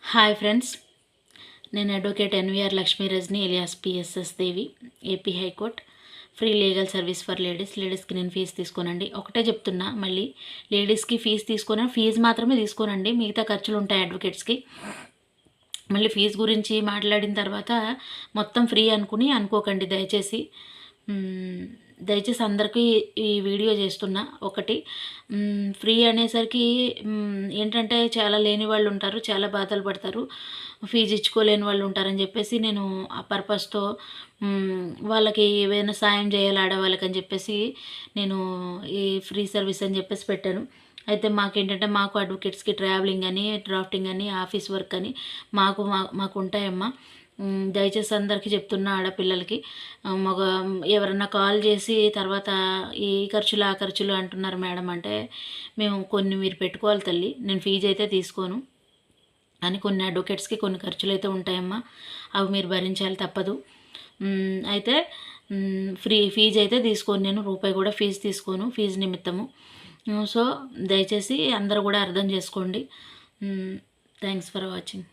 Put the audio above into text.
Hi friends, నేను advocate NVR Lakshmi Rajani alias PSS Devi, AP high court. Free legal service for లేడీస్కి నేను fee తీసుకోనండి. ఒకటే చెప్తున్నా, మళ్ళీ లేడీస్కి ఫీజు తీసుకోను, ఫీజు మాత్రమే తీసుకోనండి, మిగతా ఖర్చులు ఉంటాయి అడ్వకేట్స్కి. మళ్ళీ ఫీజు గురించి మాట్లాడిన తర్వాత మొత్తం ఫ్రీ అనుకోకండి దయచేసి. అందరికీ ఈ వీడియో చేస్తున్నా. ఒకటి, ఫ్రీ అనేసరికి ఏంటంటే చాలా లేని వాళ్ళు ఉంటారు, చాలా బాధలు పడతారు, ఫీజు ఇచ్చుకోలేని వాళ్ళు ఉంటారని చెప్పేసి నేను ఆ పర్పస్తో వాళ్ళకి ఏవైనా సాయం చేయాలి ఆడవాళ్ళకని చెప్పేసి నేను ఈ ఫ్రీ సర్వీస్ అని చెప్పేసి పెట్టాను. అయితే మాకేంటంటే మాకు అడ్వకేట్స్కి ట్రావెలింగ్ అని, డ్రాఫ్టింగ్ అని, ఆఫీస్ వర్క్ అని మాకు ఉంటాయమ్మా. దయచేసి అందరికీ చెప్తున్నా, ఆడపిల్లలకి మగ ఎవరన్నా కాల్ చేసి తర్వాత ఈ ఖర్చులు ఆ ఖర్చులు అంటున్నారు మేడం అంటే, మేము కొన్ని మీరు పెట్టుకోవాలి తల్లి, నేను ఫీజు అయితే తీసుకోను అని. కొన్ని అడ్వకేట్స్కి కొన్ని ఖర్చులు అయితే ఉంటాయమ్మా, అవి మీరు భరించాలి, తప్పదు. అయితే ఫీజు అయితే తీసుకోను, నేను రూపాయి కూడా ఫీజు తీసుకోను ఫీజు నిమిత్తము. సో దయచేసి అందరూ కూడా అర్థం చేసుకోండి. Thanks for watching.